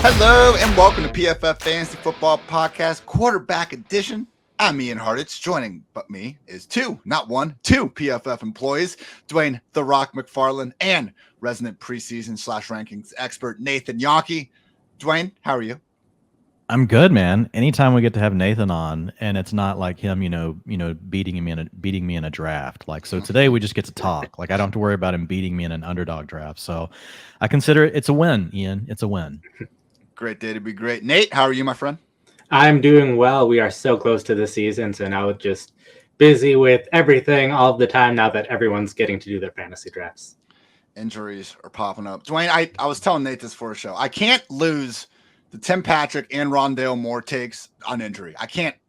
Hello and welcome to PFF Fantasy Football Podcast, quarterback edition. I'm Ian Hartitz. Joining me is two PFF employees, Dwain "The Rock" McFarland and resident preseason / rankings expert Nathan Jahnke. Dwain, how are you? I'm good, man. Anytime we get to have Nathan on, and it's not like him, beating me in a draft. Like, so today we just get to talk. Like, I don't have to worry about him beating me in an underdog draft. So, I consider it's a win, Ian. It's a win. Great day to be great. Nate, how are you, my friend? I'm doing well. We are so close to the season, so now it's just busy with everything all of the time now that everyone's getting to do their fantasy drafts. Injuries are popping up. Dwain, I was telling Nate this for a show. I can't lose the Tim Patrick and Rondale Moore takes on injury.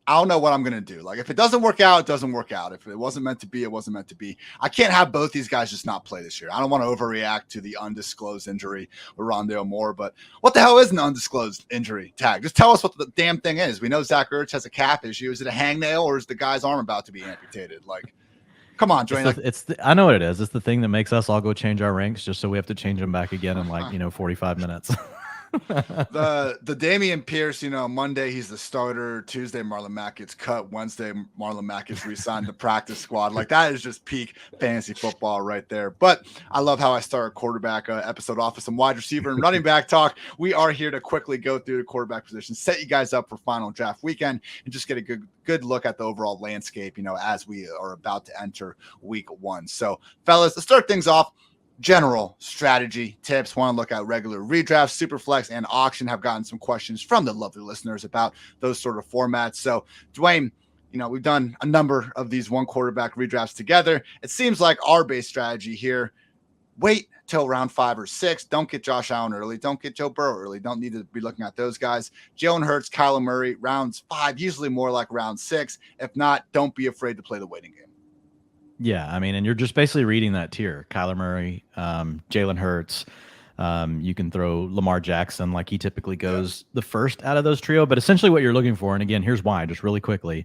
I don't know what I'm going to do. Like, if it doesn't work out, it doesn't work out. If it wasn't meant to be, it wasn't meant to be. I can't have both these guys just not play this year. I don't want to overreact to the undisclosed injury with Rondale Moore, but what the hell is an undisclosed injury tag? Just tell us what the damn thing is. We know Zach Ertz has a calf issue. Is it a hangnail or is the guy's arm about to be amputated? Like, come on, Dwayne. I know what it is. It's the thing that makes us all go change our ranks just so we have to change them back again in 45 minutes. the Damian Pierce, Monday he's the starter. Tuesday Marlon Mack gets cut. Wednesday Marlon Mack gets re-signed to practice squad. Like, that is just peak fantasy football right there. But I love how I start a quarterback episode off with some wide receiver and running back talk. We are here to quickly go through the quarterback position, set you guys up for final draft weekend, and just get a good look at the overall landscape, as we are about to enter week one. So, fellas, to start things off, general strategy tips. Want to look at regular redraft, superflex, and auction. Have gotten some questions from the lovely listeners about those sort of formats. So, Dwayne, we've done a number of these one quarterback redrafts together. It seems like our base strategy here: wait till round 5 or 6. Don't get Josh Allen early. Don't get Joe Burrow early. Don't need to be looking at those guys. Jalen Hurts, Kyler Murray, rounds 5, usually more like round 6. If not, don't be afraid to play the waiting game. Yeah, I mean, and you're just basically reading that tier. Kyler Murray, Jalen Hurts. You can throw Lamar Jackson, like he typically goes the first out of those trio. But essentially what you're looking for, and again, here's why, just really quickly.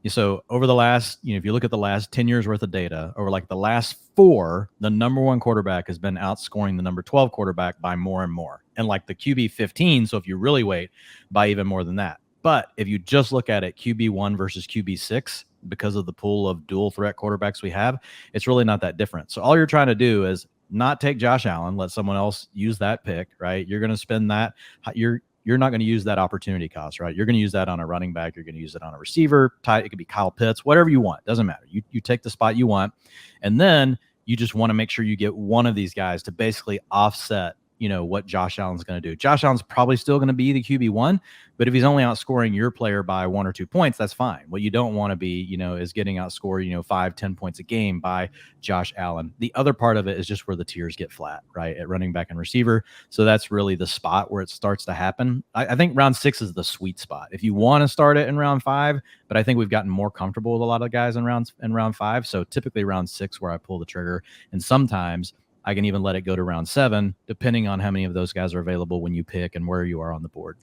So over the last, if you look at the last 10 years worth of data, over like the last 4, the number 1 quarterback has been outscoring the number 12 quarterback by more and more. And like the QB 15, so if you really wait, by even more than that. But if you just look at it, QB 1 versus QB 6, because of the pool of dual threat quarterbacks we have, it's really not that different. So all you're trying to do is not take Josh Allen, let someone else use that pick, right? You're going to spend that. You're not going to use that opportunity cost, right? You're going to use that on a running back. You're going to use it on a receiver. It could be Kyle Pitts, whatever you want. Doesn't matter. You take the spot you want. And then you just want to make sure you get one of these guys to basically offset what Josh Allen's going to do. Josh Allen's probably still going to be the QB1, but if he's only outscoring your player by 1 or 2 points, that's fine. What you don't want to be, is getting outscored, 5-10 points a game by Josh Allen. The other part of it is just where the tiers get flat, right? At running back and receiver. So that's really the spot where it starts to happen. I think round 6 is the sweet spot. If you want to start it in round 5, but I think we've gotten more comfortable with a lot of guys in round 5. So typically round 6 where I pull the trigger, and sometimes I can even let it go to round 7, depending on how many of those guys are available when you pick and where you are on the board.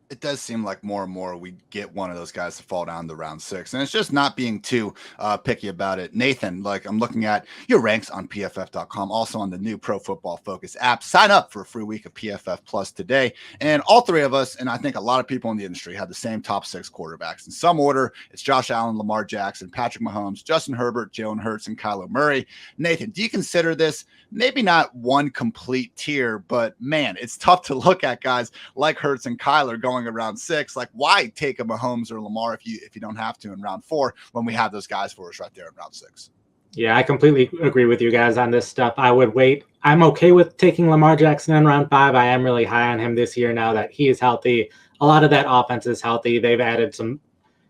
It does seem like more and more we get one of those guys to fall down to round 6, and it's just not being too picky about it. Nathan, I'm looking at your ranks on PFF.com, also on the new Pro Football Focus app. Sign up for a free week of PFF Plus today, and all 3 of us, and I think a lot of people in the industry, have the same top 6 quarterbacks. In some order, it's Josh Allen, Lamar Jackson, Patrick Mahomes, Justin Herbert, Jalen Hurts, and Kyler Murray. Nathan, do you consider this maybe not one complete tier, but man, it's tough to look at guys like Hurts and Kyler going around 6. Like, why take a Mahomes or Lamar if you don't have to in round 4 when we have those guys for us right there in round 6? Yeah, I completely agree with you guys on this stuff. I would wait. I'm okay with taking Lamar Jackson in round 5. I am really high on him this year now that he is healthy. A lot of that offense is healthy. They've added some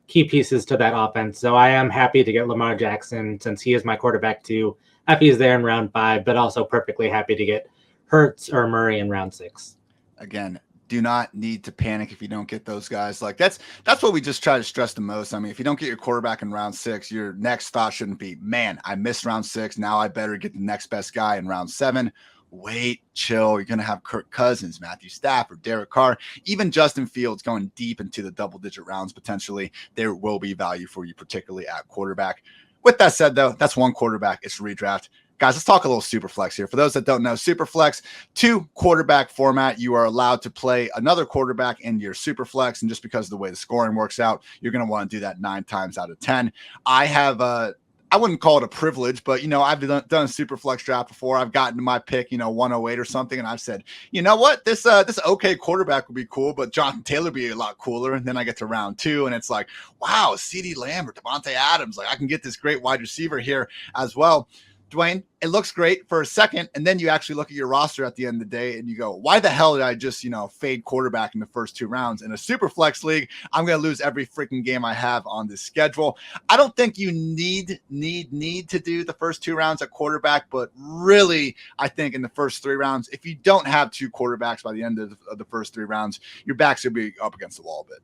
key pieces to that offense. So I am happy to get Lamar Jackson since he is my quarterback too. Happy he's there in round 5, but also perfectly happy to get Hurts or Murray in round 6. Again, do not need to panic if you don't get those guys. Like, that's what we just try to stress the most. I mean, if you don't get your quarterback in round 6, your next thought shouldn't be, man, I missed round 6. Now I better get the next best guy in round 7. Wait, chill. You're going to have Kirk Cousins, Matthew Stafford, Derek Carr, even Justin Fields going deep into the double-digit rounds potentially. There will be value for you, particularly at quarterback. With that said, though, that's one quarterback. It's redraft. Guys, let's talk a little Superflex here. For those that don't know, Superflex, 2-quarterback format. You are allowed to play another quarterback in your Superflex, and just because of the way the scoring works out, you're going to want to do that 9 times out of 10. I have I wouldn't call it a privilege, but, I've done a Superflex draft before. I've gotten to my pick, 108 or something, and I've said, you know what, this okay quarterback would be cool, but Jonathan Taylor would be a lot cooler. And then I get to round 2, and it's like, wow, CeeDee Lamb or Devontae Adams, like I can get this great wide receiver here as well. Dwain, it looks great for a second, and then you actually look at your roster at the end of the day and you go, why the hell did I just, fade quarterback in the first 2 rounds? In a super flex league, I'm going to lose every freaking game I have on this schedule. I don't think you need to do the first 2 rounds at quarterback, but really, I think in the first 3 rounds, if you don't have 2 quarterbacks by the end of the first 3 rounds, your back's going to be up against the wall a bit.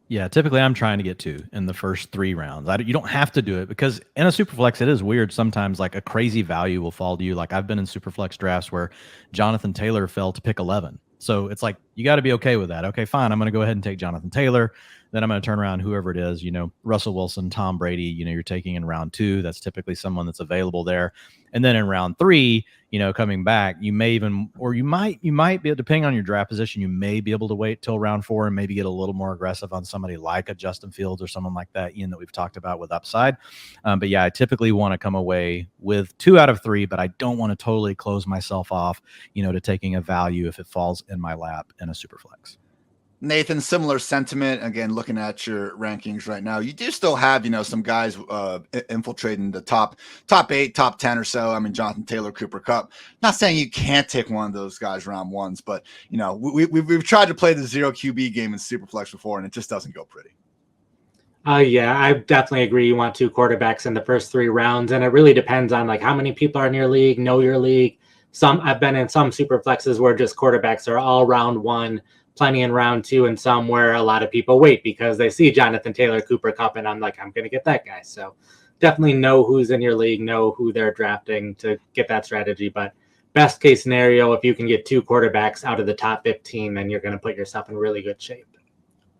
Yeah, typically I'm trying to get 2 in the first 3 rounds. You don't have to do it because in a Superflex, it is weird. Sometimes like a crazy value will fall to you. Like I've been in Superflex drafts where Jonathan Taylor fell to pick 11. So it's like, you got to be okay with that. Okay, fine. I'm going to go ahead and take Jonathan Taylor. Then I'm going to turn around whoever it is, Russell Wilson, Tom Brady, you're taking in round 2. That's typically someone that's available there. And then in round 3, coming back, you may even, or you might be, depending on your draft position, you may be able to wait till round 4 and maybe get a little more aggressive on somebody like a Justin Fields or someone like that, Ian, that we've talked about with upside. But yeah, I typically want to come away with 2 out of 3, but I don't want to totally close myself off, to taking a value if it falls in my lap in a Superflex. Nathan, similar sentiment. Again, looking at your rankings right now, you do still have, some guys infiltrating the top 8, top 10 or so. I mean, Jonathan Taylor, Cooper Kupp. Not saying you can't take one of those guys round 1s, but we've tried to play the 0 QB game in Superflex before, and it just doesn't go pretty. Yeah, I definitely agree. You want 2 quarterbacks in the first 3 rounds, and it really depends on like how many people are in your league, know your league. I've been in some Superflexes where just quarterbacks are all round 1. Plenty in round 2, and some where a lot of people wait because they see Jonathan Taylor, Cooper Kupp, and I'm like, I'm going to get that guy. So definitely know who's in your league, know who they're drafting to get that strategy. But best case scenario, if you can get 2 quarterbacks out of the top 15, then you're going to put yourself in really good shape.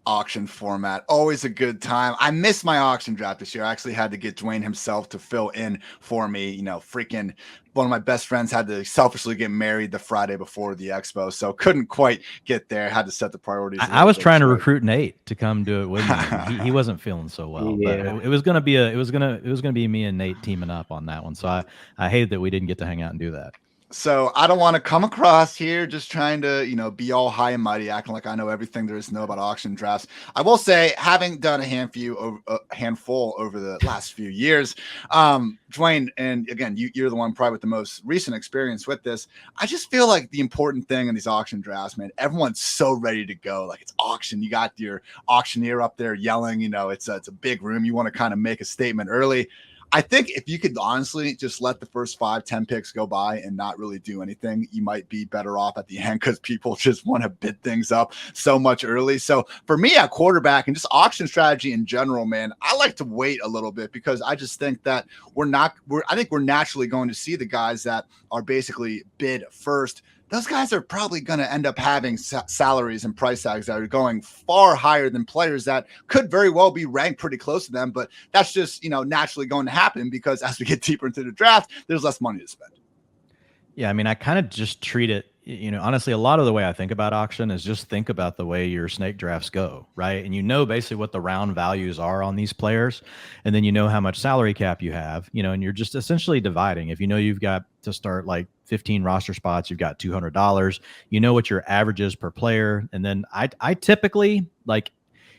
Auction format, always a good time. I missed my auction draft this year. I actually had to get Dwain himself to fill in for me. Freaking one of my best friends had to selfishly get married the Friday before the expo, so couldn't quite get there. Had to set the priorities. I was trying to recruit Nate to come do it with me. He wasn't feeling so well, yeah. But it was gonna be me and Nate teaming up on that one. So I hated that we didn't get to hang out and do that. So I don't want to come across here just trying to, be all high and mighty, acting like I know everything there is to know about auction drafts. I will say, having done a handful over the last few years, Dwain, and again, you're the one probably with the most recent experience with this. I just feel like the important thing in these auction drafts, man, everyone's so ready to go. Like it's auction. You got your auctioneer up there yelling, it's a big room. You want to kind of make a statement early. I think if you could honestly just let the first 5-10 picks go by and not really do anything, you might be better off at the end because people just want to bid things up so much early. So for me at quarterback and just auction strategy in general, man, I like to wait a little bit because I just think that I think we're naturally going to see the guys that are basically bid first. Those guys are probably going to end up having salaries and price tags that are going far higher than players that could very well be ranked pretty close to them. But that's just, naturally going to happen because as we get deeper into the draft, there's less money to spend. Yeah, I mean, I kind of just treat it, honestly, a lot of the way I think about auction is just think about the way your snake drafts go, right? And basically what the round values are on these players, and then how much salary cap you have, and you're just essentially dividing. If you've got to start like 15 roster spots, you've got $200, what your average is per player. And then I typically, like,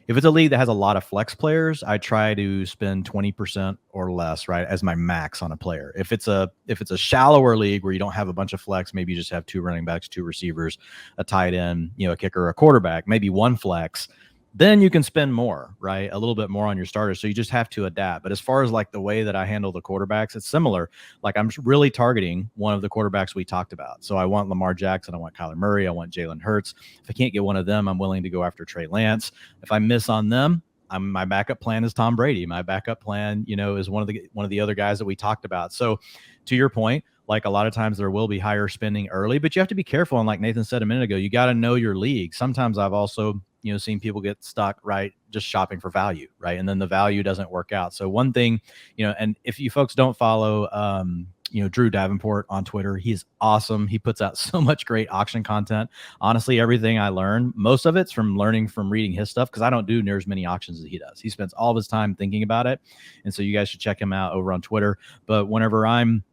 if it's a league that has a lot of flex players, I try to spend 20% or less, right, as my max on a player. If it's a shallower league where you don't have a bunch of flex, maybe you just have 2 running backs, 2 receivers, a tight end, a kicker, a quarterback, maybe 1 flex, then you can spend more, right? A little bit more on your starters. So you just have to adapt. But as far as like the way that I handle the quarterbacks, it's similar. Like I'm really targeting one of the quarterbacks we talked about. So I want Lamar Jackson. I want Kyler Murray. I want Jalen Hurts. If I can't get one of them, I'm willing to go after Trey Lance. If I miss on them, my backup plan is Tom Brady. My backup plan, is one of the other guys that we talked about. So to your point, like a lot of times there will be higher spending early, but you have to be careful. And like Nathan said a minute ago, you got to know your league. Sometimes I've also, seen people get stuck, right, just shopping for value, right? And then the value doesn't work out. So one thing, and if you folks don't follow Drew Davenport on Twitter. He's awesome. He puts out so much great auction content. Honestly, everything I learn, most of it's from learning from reading his stuff, because I don't do near as many auctions as he does. He spends all of his time thinking about it. And so you guys should check him out over on Twitter. But whenever I'm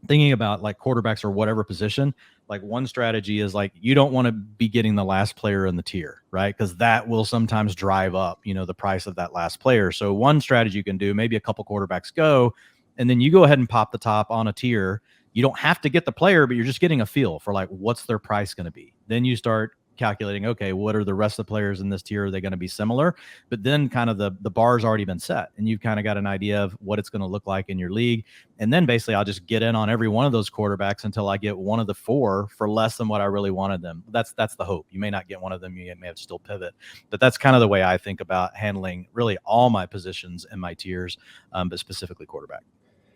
thinking about like quarterbacks or whatever position, like one strategy is like, you don't want to be getting the last player in the tier, right? Because that will sometimes drive up, the price of that last player. So one strategy you can do, maybe a couple quarterbacks go, and then you go ahead and pop the top on a tier. You don't have to get the player, but you're just getting a feel for like, what's their price going to be? Then you start calculating, okay, what are the rest of the players in this tier? Are they going to be similar? But then kind of the bar's already been set, and you've kind of got an idea of what it's going to look like in your league. And then basically I'll just get in on every one of those quarterbacks until I get one of the four for less than what I really wanted them. That's the hope. You may not get one of them. You may have to still pivot, but that's kind of the way I think about handling really all my positions in my tiers, but specifically quarterback.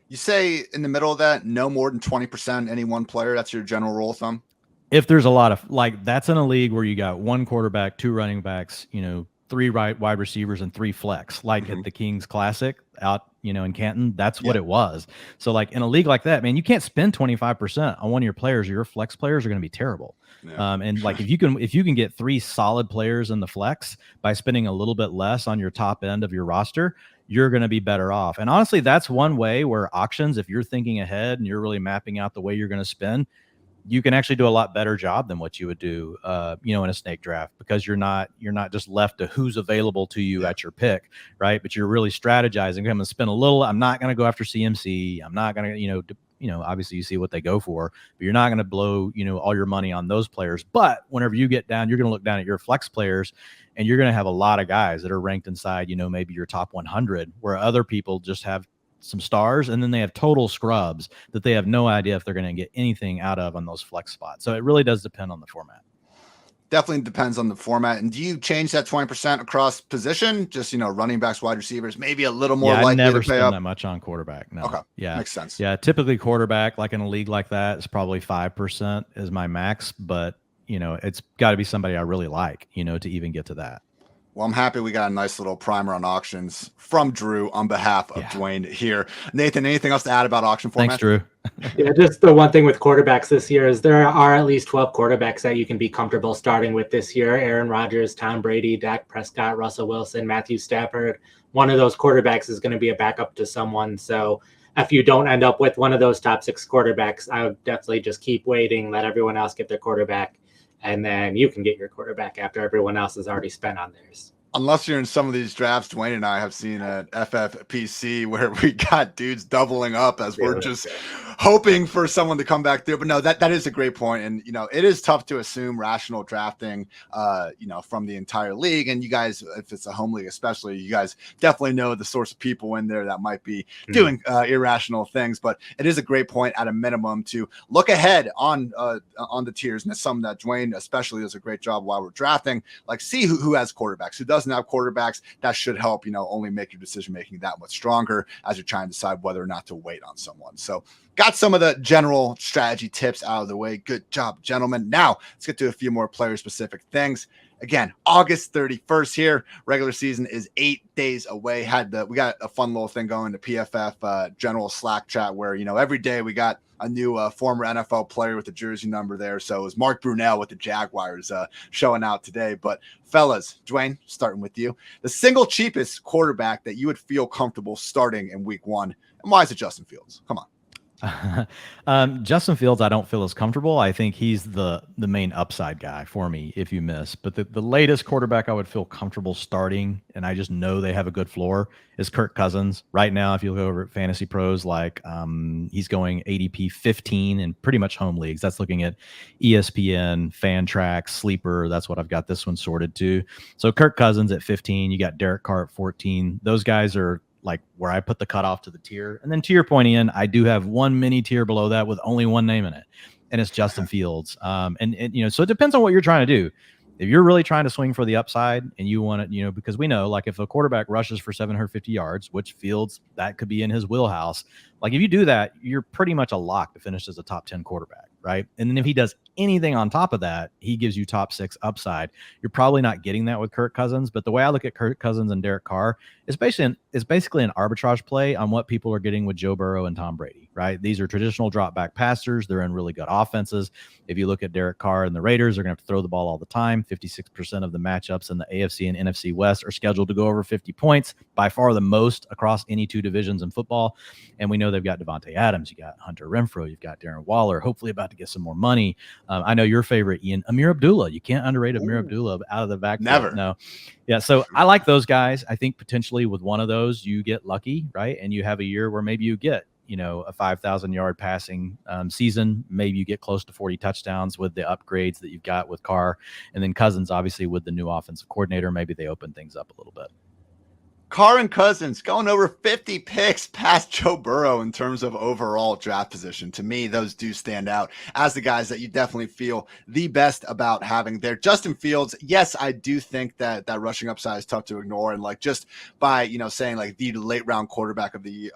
You say in the middle of that, no more than 20% any one player. That's your general rule of thumb. If there's a lot of that's in a league where you got one quarterback, two running backs, three wide receivers and three flex, like at the Kings Classic out, in Canton, that's what it was. So like in a league like that, man, you can't spend 25% on one of your players, or your flex players are going to be terrible. Yeah. And like if you can get three solid players in the flex by spending a little bit less on your top end of your roster, you're going to be better off. And honestly, that's one way where auctions, if you're thinking ahead and you're really mapping out the way you're going to spend, you can actually do a lot better job than what you would do, in a snake draft, because you're not just left to who's available to you at your pick, right? But you're really strategizing. I'm going to spend a little. I'm not going to go after CMC. I'm not going to, obviously you see what they go for, but you're not going to blow, all your money on those players. But whenever you get down, you're going to look down at your flex players, and you're going to have a lot of guys that are ranked inside, maybe your top 100, where other people just have some stars, and then they have total scrubs that they have no idea if they're going to get anything out of on those flex spots. So it really does depend on the format. Definitely depends on the format. And do you change that 20% across position? Just, running backs, wide receivers, maybe a little more likely to pay up? I never spend that much on quarterback. No. Okay. Yeah. Makes sense. Yeah. Typically quarterback, like in a league like that, is probably 5% is my max, but it's got to be somebody I really like, to even get to that. Well, I'm happy we got a nice little primer on auctions from Drew on behalf of Dwain here. Nathan, anything else to add about auction format? Thanks, Drew. Yeah, just the one thing with quarterbacks this year is there are at least 12 quarterbacks that you can be comfortable starting with this year. Aaron Rodgers, Tom Brady, Dak Prescott, Russell Wilson, Matthew Stafford. One of those quarterbacks is going to be a backup to someone. So if you don't end up with one of those top 6 quarterbacks, I would definitely just keep waiting, let everyone else get their quarterback, and then you can get your quarterback after everyone else has already spent on theirs. Unless you're in some of these drafts, Dwain and I have seen at FFPC where we got dudes doubling up as we're just hoping for someone to come back through. But no, that is a great point. And, it is tough to assume rational drafting, from the entire league. And you guys, if it's a home league, especially, you guys definitely know the source of people in there that might be doing irrational things. But it is a great point at a minimum to look ahead on the tiers. And it's something that Dwain especially does a great job while we're drafting, like see who has quarterbacks, who doesn't have quarterbacks. That should help, only make your decision making that much stronger as you're trying to decide whether or not to wait on someone. So got some of the general strategy tips out of the way. Good job, gentlemen. Now let's get to a few more player specific things. Again, August 31st here. Regular season is 8 days away. We got a fun little thing going to PFF general Slack chat where, every day we got a new former NFL player with the jersey number there. So it was Mark Brunell with the Jaguars showing out today. But fellas, Dwain, starting with you, the single cheapest quarterback that you would feel comfortable starting in week 1. And why is it Justin Fields? Come on. Justin Fields, I don't feel as comfortable. I think he's the main upside guy for me if you miss. But the latest quarterback I would feel comfortable starting, and I just know they have a good floor, is Kirk Cousins. Right now, if you look over at Fantasy Pros, he's going ADP 15 in pretty much home leagues. That's looking at ESPN, Fantrax, Sleeper. That's what I've got this one sorted to. So Kirk Cousins at 15. You got Derek Carr at 14. Those guys are like where I put the cutoff to the tier. And then to your point, Ian, I do have one mini tier below that with only one name in it, and it's Justin Fields. So it depends on what you're trying to do. If you're really trying to swing for the upside and you want it, because we know, like if a quarterback rushes for 750 yards, which Fields, that could be in his wheelhouse. Like if you do that, you're pretty much a lock to finish as a top 10 quarterback, right? And then if he does anything on top of that, he gives you top 6 upside. You're probably not getting that with Kirk Cousins, but the way I look at Kirk Cousins and Derek Carr it's basically an arbitrage play on what people are getting with Joe Burrow and Tom Brady, right? These are traditional drop back passers. They're in really good offenses. If you look at Derek Carr and the Raiders, they're going to have to throw the ball all the time. 56% of the matchups in the AFC and NFC West are scheduled to go over 50 points, by far the most across any two divisions in football. And we know they've got Devontae Adams, you got Hunter Renfrow, you've got Darren Waller, hopefully about to get some more money. I know your favorite, Ian, Amir Abdullah. You can't underrate Amir Abdullah out of the backfield. Never. No. Yeah, so I like those guys. I think potentially with one of those, you get lucky, right? And you have a year where maybe you get, a 5,000-yard passing season. Maybe you get close to 40 touchdowns with the upgrades that you've got with Carr. And then Cousins, obviously, with the new offensive coordinator, maybe they open things up a little bit. Carr and Cousins going over 50 picks past Joe Burrow in terms of overall draft position. To me, those do stand out as the guys that you definitely feel the best about having there. Justin Fields, yes, I do think that rushing upside is tough to ignore. And just by, saying the late round quarterback of the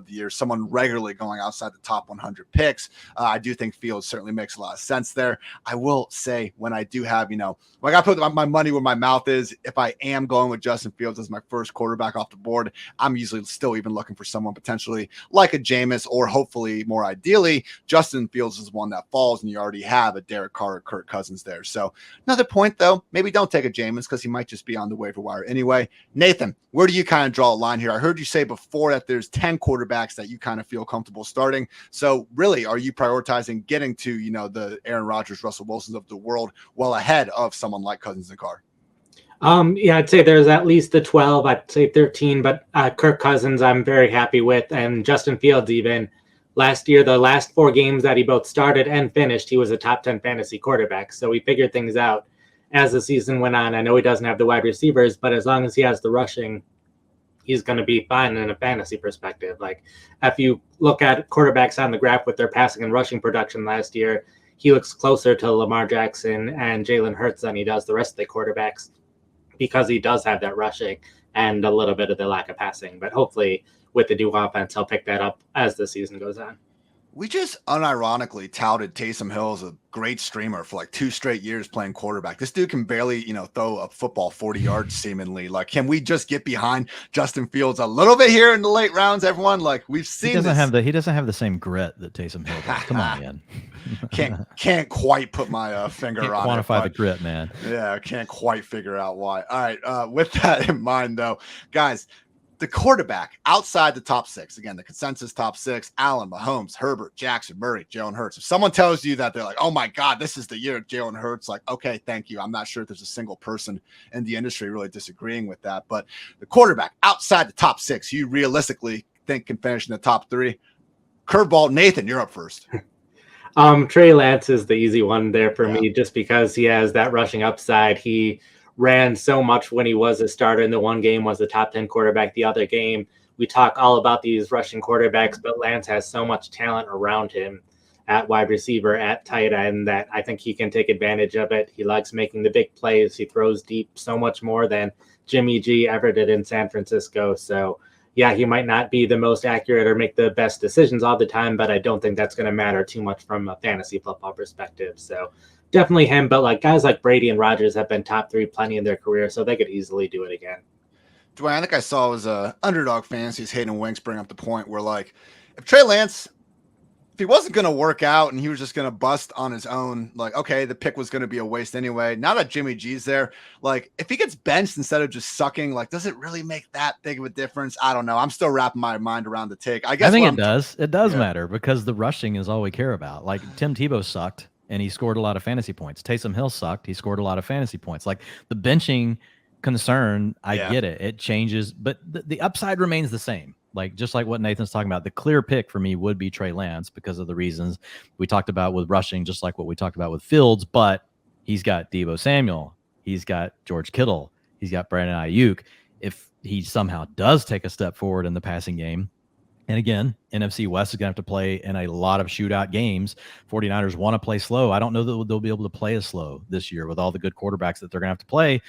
year, someone regularly going outside the top 100 picks, I do think Fields certainly makes a lot of sense there. I will say when I do have, when I got to put my money where my mouth is, if I am going with Justin Fields as my first quarterback off the board, I'm usually still even looking for someone potentially like a Jameis, or hopefully more ideally, Justin Fields is one that falls and you already have a Derek Carr or Kirk Cousins there. So another point though, maybe don't take a Jameis because he might just be on the waiver wire anyway. Nathan, where do you kind of draw a line here? I heard you say before that there's 10 quarterbacks that you kind of feel comfortable starting. So really, are you prioritizing getting to, the Aaron Rodgers, Russell Wilsons of the world well ahead of someone like Cousins and Carr? Yeah, I'd say there's at least the 12. I'd say 13, but Kirk Cousins I'm very happy with, and Justin Fields even. Last year, the last 4 games that he both started and finished, he was a top 10 fantasy quarterback. So we figured things out as the season went on. I know he doesn't have the wide receivers, but as long as he has the rushing, he's going to be fine in a fantasy perspective. If you look at quarterbacks on the graph with their passing and rushing production last year, he looks closer to Lamar Jackson and Jalen Hurts than he does the rest of the quarterbacks, because he does have that rushing and a little bit of the lack of passing. But hopefully with the new offense, he'll pick that up as the season goes on. We just unironically touted Taysom Hill as a great streamer for 2 straight years playing quarterback. This dude can barely, throw a football 40 yards seemingly. Can we just get behind Justin Fields a little bit here in the late rounds, everyone? We've seen he doesn't have the same grit that Taysom Hill does. Come on, man. can't quite put my finger can't on quantify it. The grit, man. Yeah, I can't quite figure out why. All right, with that in mind, though, guys, the quarterback outside the top 6, again, the consensus top 6, Allen, Mahomes, Herbert, Jackson, Murray, Jalen Hurts. If someone tells you that they're like, oh my God, this is the year of Jalen Hurts, okay, thank you. I'm not sure if there's a single person in the industry really disagreeing with that. But the quarterback outside the top 6, you realistically think can finish in the top 3. Curveball, Nathan, you're up first. Trey Lance is the easy one there for me, just because he has that rushing upside. He ran so much when he was a starter. In the one game was the top 10 quarterback. The other game, we talk all about these rushing quarterbacks, but Lance has so much talent around him at wide receiver, at tight end, that I think he can take advantage of it. He likes making the big plays. He throws deep so much more than Jimmy G ever did in San Francisco. So yeah, he might not be the most accurate or make the best decisions all the time, but I don't think that's going to matter too much from a fantasy football perspective. So definitely him, but guys like Brady and Rodgers have been top 3 plenty in their career, so they could easily do it again. Dwain, I think I saw was Underdog Fantasy's Hayden Winks bring up the point where if Trey Lance, if he wasn't going to work out and he was just going to bust on his own, okay, the pick was going to be a waste anyway. Now that Jimmy G's there, if he gets benched instead of just sucking, does it really make that big of a difference? I don't know. I'm still wrapping my mind around the take. I guess I think it does. It does matter, because the rushing is all we care about. Tim Tebow sucked and he scored a lot of fantasy points. Taysom Hill sucked. He scored a lot of fantasy points. The benching concern, I get it. It changes, but the upside remains the same. Just like what Nathan's talking about, the clear pick for me would be Trey Lance because of the reasons we talked about with rushing, just like what we talked about with Fields. But he's got Deebo Samuel. He's got George Kittle. He's got Brandon Ayuk. If he somehow does take a step forward in the passing game, and again, NFC West is going to have to play in a lot of shootout games. 49ers want to play slow. I don't know that they'll be able to play as slow this year with all the good quarterbacks that they're going to have to play.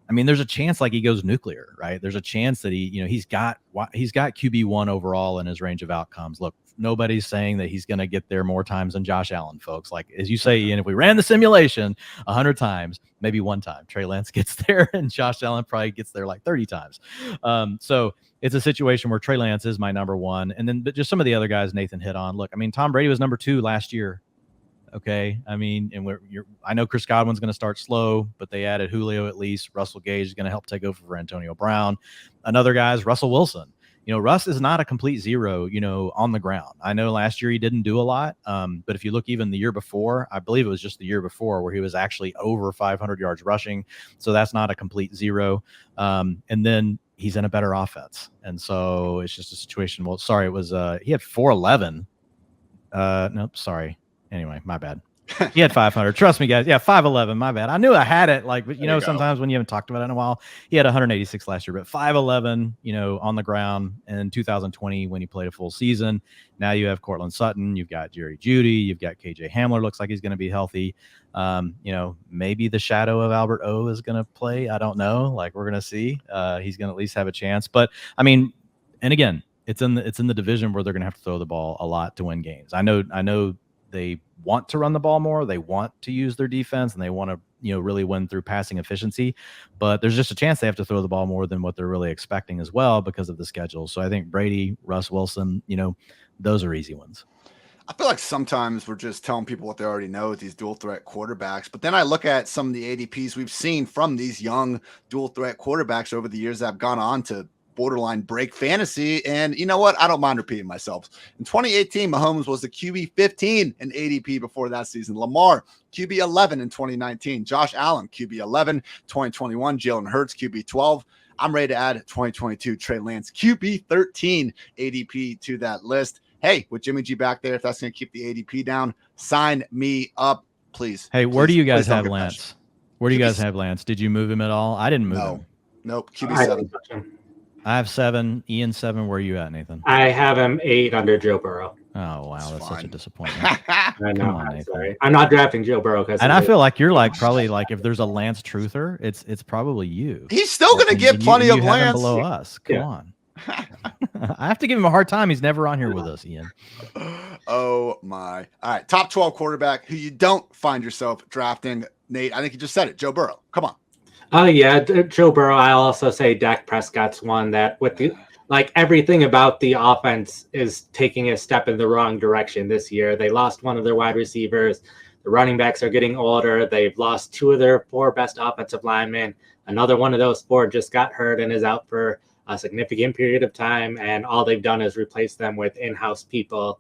I mean, there's a chance like he goes nuclear, right? There's a chance that he's got QB1 overall in his range of outcomes. Look, nobody's saying that he's going to get there more times than Josh Allen, folks. Like, as you say, Ian, if we ran the simulation 100 times, maybe one time Trey Lance gets there and Josh Allen probably gets there like 30 times. So it's a situation where Trey Lance is my number one. And then but just some of the other guys Nathan hit on. Look, I mean, Tom Brady was number 2 last year. Okay. I mean, and I know Chris Godwin's going to start slow, but they added Julio at least. Russell Gage is going to help take over for Antonio Brown. Another guy is Russell Wilson. Russ is not a complete zero, on the ground. I know last year he didn't do a lot, but if you look even the year before, I believe it was just the year before where he was actually over 500 yards rushing. So that's not a complete zero. And then he's in a better offense. And so it's just a situation. Well, sorry, it was he had 411. Nope, sorry. Anyway, my bad. He had 500. Trust me, guys. Yeah, 5'11". My bad. I knew I had it. Like, but sometimes when you haven't talked about it in a while, he had 186 last year, but 5'11", on the ground. And in 2020, when he played a full season, now you have Cortland Sutton, you've got Jerry Jeudy, you've got KJ Hamler. Looks like he's going to be healthy. Maybe the shadow of Albert O is going to play. I don't know. Like, we're going to see. He's going to at least have a chance. But I mean, and again, it's in the division where they're going to have to throw the ball a lot to win games. I know. They want to run the ball more. They want to use their defense, and they want to, really win through passing efficiency. But there's just a chance they have to throw the ball more than what they're really expecting as well because of the schedule. So I think Brady, Russ Wilson, those are easy ones. I feel like sometimes we're just telling people what they already know with these dual threat quarterbacks. But then I look at some of the ADPs we've seen from these young dual threat quarterbacks over the years that have gone on to borderline break fantasy. And you know what? I don't mind repeating myself. In 2018, Mahomes was the QB 15 in ADP before that season. Lamar, QB 11 in 2019. Josh Allen, QB 11, 2021. Jalen Hurts, QB 12. I'm ready to add 2022 Trey Lance, QB 13 ADP to that list. Hey, with Jimmy G back there, if that's going to keep the ADP down, sign me up, please. Hey, where do you guys have Lance? Where do you guys have Lance? Did you move him at all? I didn't move him. Nope. QB 7. I have 7. Ian 7. Where are you at, Nathan? I have him 8 under Joe Burrow. Oh wow, that's such a disappointment. I know. I'm sorry. I'm not drafting Joe Burrow and I feel like you're probably if there's a Lance truther, it's probably you. He's still going to get plenty of Lance below us. Come on. I have to give him a hard time. He's never on here with us, Ian. Oh my! All right, top 12 quarterback who you don't find yourself drafting, Nate. I think you just said it. Joe Burrow. Come on. Oh yeah, Joe Burrow. I'll also say Dak Prescott's one that with the everything about the offense is taking a step in the wrong direction this year. They lost one of their wide receivers. The running backs are getting older. They've lost 2 of their 4 best offensive linemen. Another one of those 4 just got hurt and is out for a significant period of time. And all they've done is replace them with in-house people.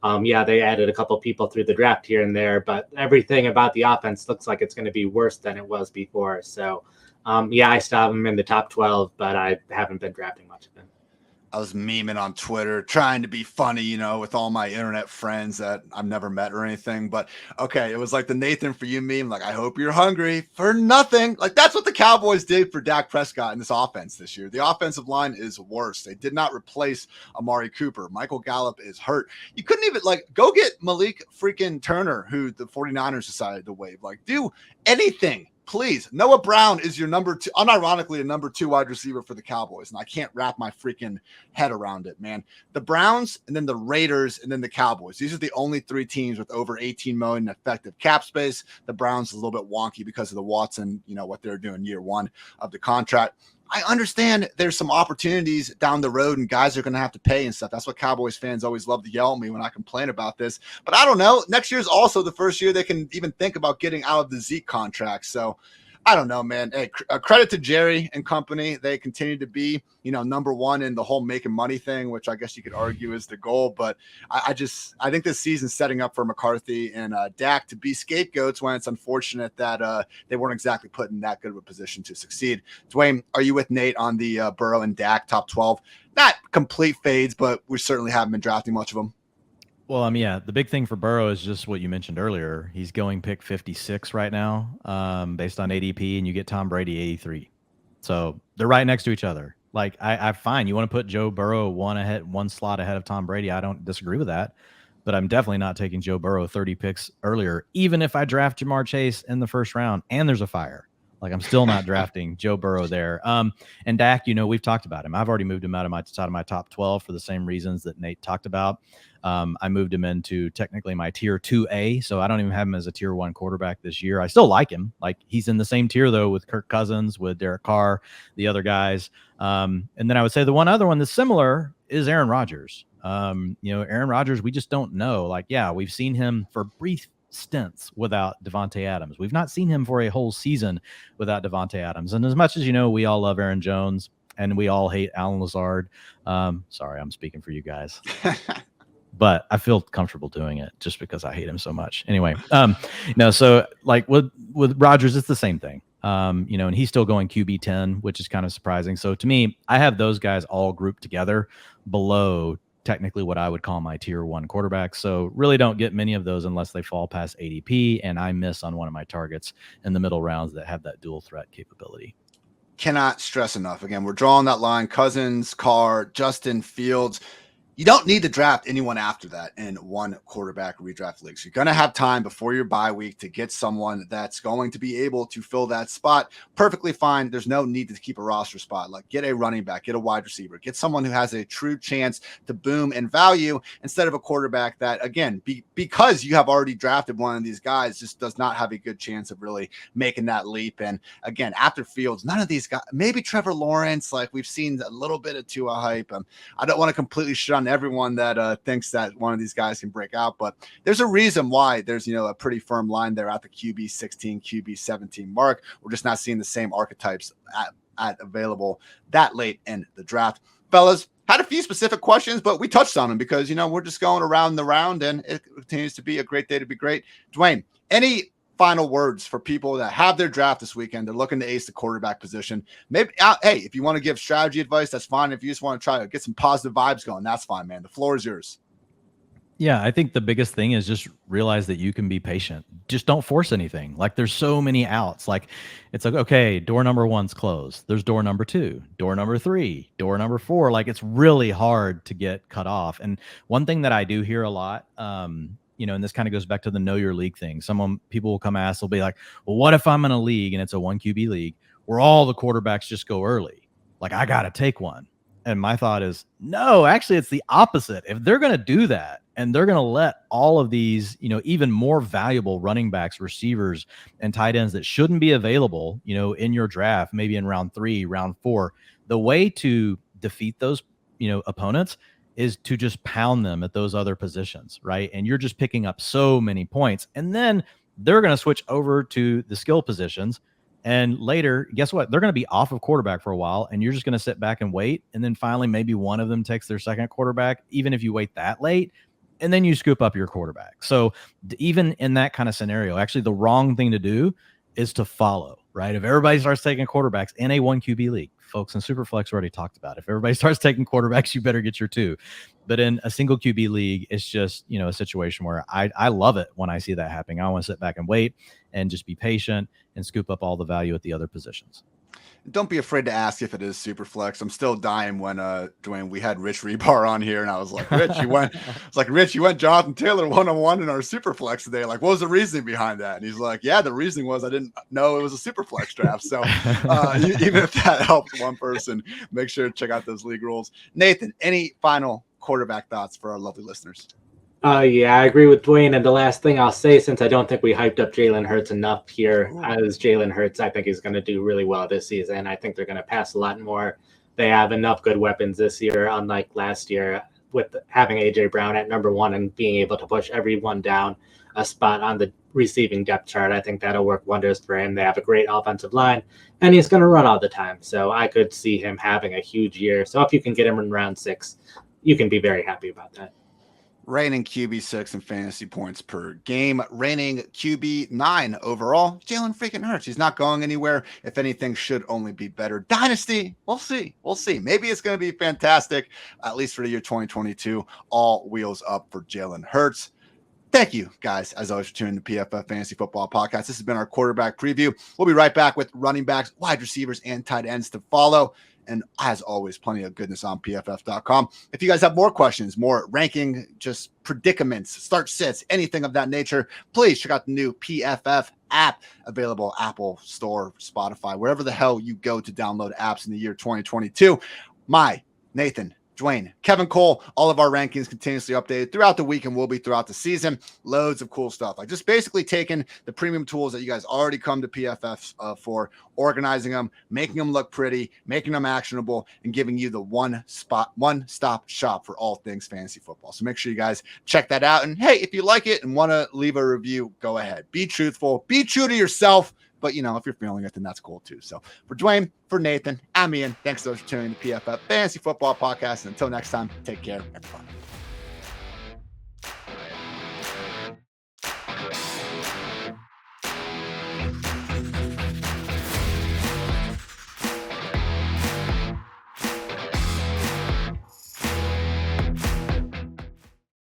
They added a couple people through the draft here and there, but everything about the offense looks like it's going to be worse than it was before. So, I still have him in the top 12, but I haven't been drafting much of him. I was memeing on Twitter, trying to be funny, with all my internet friends that I've never met or anything. But okay, it was like the Nathan for you meme. Like, I hope you're hungry for nothing. Like, that's what the Cowboys did for Dak Prescott in this offense this year. The offensive line is worse. They did not replace Amari Cooper. Michael Gallup is hurt. You couldn't even go get Malik freaking Turner, who the 49ers decided to waive. Do anything. Please. Noah Brown is your number 2, unironically a number 2 wide receiver for the Cowboys. And I can't wrap my freaking head around it, man. The Browns and then the Raiders and then the Cowboys. These are the only 3 teams with over 18 million effective cap space. The Browns is a little bit wonky because of the Watson, what they're doing year 1 of the contract. I understand there's some opportunities down the road and guys are going to have to pay and stuff. That's what Cowboys fans always love to yell at me when I complain about this. But I don't know. Next year is also the first year they can even think about getting out of the Zeke contract. So I don't know, man. Hey, credit to Jerry and company. They continue to be, number 1 in the whole making money thing, which I guess you could argue is the goal. But I think this season's setting up for McCarthy and Dak to be scapegoats when it's unfortunate that they weren't exactly put in that good of a position to succeed. Dwain, are you with Nate on the Burrow and Dak top 12? Not complete fades, but we certainly haven't been drafting much of them. Well, the big thing for Burrow is just what you mentioned earlier. He's going pick 56 right now, based on ADP, and you get Tom Brady 83. So they're right next to each other. I find you want to put Joe Burrow one slot ahead of Tom Brady. I don't disagree with that, but I'm definitely not taking Joe Burrow 30 picks earlier, even if I draft Jamar Chase in the first round and there's a fire. Like, I'm still not drafting Joe Burrow there. And Dak, we've talked about him. I've already moved him out of my top 12 for the same reasons that Nate talked about. I moved him into technically my tier 2A, so I don't even have him as a tier 1 quarterback this year. I still like him. Like, he's in the same tier, though, with Kirk Cousins, with Derek Carr, the other guys. And then I would say the one other one that's similar is Aaron Rodgers. Aaron Rodgers, we just don't know. Like, yeah, we've seen him for brief stints without Devontae Adams. We've not seen him for a whole season without Devontae Adams. And as much as we all love Aaron Jones and we all hate Alan Lazard. Sorry, I'm speaking for you guys. But I feel comfortable doing it just because I hate him so much. Anyway, so like with Rodgers, it's the same thing. And he's still going QB 10, which is kind of surprising. So to me, I have those guys all grouped together below technically what I would call my tier 1 quarterback. So really don't get many of those unless they fall past ADP, and I miss on one of my targets in the middle rounds that have that dual threat capability. Cannot stress enough. Again, we're drawing that line. Cousins, Carr, Justin Fields. You don't need to draft anyone after that in one quarterback redraft league. So you're going to have time before your bye week to get someone that's going to be able to fill that spot perfectly fine. There's no need to keep a roster spot. Like, get a running back, get a wide receiver, get someone who has a true chance to boom in value instead of a quarterback that, again, because you have already drafted one of these guys, just does not have a good chance of really making that leap. And again, after Fields, none of these guys, maybe Trevor Lawrence, like we've seen a little bit of Tua hype. I don't want to completely shit on everyone that thinks that one of these guys can break out, but there's a reason why there's a pretty firm line there at the QB 16, QB 17 mark. We're just not seeing the same archetypes at available that late in the draft. Fellas, had a few specific questions, but we touched on them because we're just going around the round, and it continues to be a great day to be great. Dwain, any final words for people that have their draft this weekend? They're looking to ace the quarterback position. Maybe, hey, if you want to give strategy advice, that's fine. If you just want to try to get some positive vibes going, that's fine, man. The floor is yours. Yeah, I think the biggest thing is just realize that you can be patient. Just don't force anything. Like, there's so many outs. Like, it's like, okay, door number 1's closed. There's door number 2, door number 3, door number 4. Like, it's really hard to get cut off. And one thing that I do hear a lot, and this kind of goes back to the know your league thing. People will come ask, they'll be like, well, what if I'm in a league and it's a 1 QB league where all the quarterbacks just go early? Like, I got to take one. And my thought is, no, actually it's the opposite. If they're going to do that and they're going to let all of these, even more valuable running backs, receivers, and tight ends that shouldn't be available, in your draft, maybe in round 3, round 4, the way to defeat those, opponents is to just pound them at those other positions, right? And you're just picking up so many points. And then they're going to switch over to the skill positions. And later, guess what? They're going to be off of quarterback for a while, and you're just going to sit back and wait. And then finally, maybe one of them takes their second quarterback, even if you wait that late, and then you scoop up your quarterback. So even in that kind of scenario, actually the wrong thing to do is to follow, right? If everybody starts taking quarterbacks in a 1 QB league, folks in Superflex already talked about it. If everybody starts taking quarterbacks, you better get your 2. But in a single QB league, it's just, a situation where I love it when I see that happening. I want to sit back and wait and just be patient and scoop up all the value at the other positions. Don't be afraid to ask if it is Superflex. I'm still dying when Dwain, we had Rich Rebar on here, and I was like, Rich, you went Jonathan Taylor 1-on-1 in our Superflex today. Like, what was the reasoning behind that? And he's like, yeah, the reasoning was I didn't know it was a Superflex draft. So even if that helps one person, make sure to check out those league rules. Nathan, any final quarterback thoughts for our lovely listeners? Yeah, I agree with Dwain. And the last thing I'll say, since I don't think we hyped up Jalen Hurts enough here, as Jalen Hurts, I think he's going to do really well this season. I think they're going to pass a lot more. They have enough good weapons this year, unlike last year, with having A.J. Brown at number 1 and being able to push everyone down a spot on the receiving depth chart. I think that'll work wonders for him. They have a great offensive line, and he's going to run all the time. So I could see him having a huge year. So if you can get him in round 6, you can be very happy about that. Reigning QB 6 in fantasy points per game, reigning QB 9 overall. Jalen freaking Hurts. He's not going anywhere. If anything, should only be better. Dynasty, we'll see. Maybe it's going to be fantastic, at least for the year 2022. All wheels up for Jalen Hurts. Thank you, guys, as always, for tuning in to PFF Fantasy Football Podcast. This has been our quarterback preview. We'll be right back with running backs, wide receivers, and tight ends to follow. And as always, plenty of goodness on PFF.com. If you guys have more questions, more ranking, just predicaments, start sits, anything of that nature, please check out the new PFF app, available Apple Store, Spotify, wherever the hell you go to download apps in the year 2022. Nathan, Dwain, Kevin Cole, all of our rankings continuously updated throughout the week and will be throughout the season. Loads of cool stuff. Like just basically taking the premium tools that you guys already come to PFF for, organizing them, making them look pretty, making them actionable, and giving you the one-stop shop for all things fantasy football. So make sure you guys check that out. And hey, if you like it and want to leave a review, go ahead. Be truthful. Be true to yourself. But, you know, if you're feeling it, then that's cool, too. So for Dwain, for Nathan, I'm Ian. Thanks so much for tuning in to PFF Fantasy Football Podcast. And until next time, take care, everybody.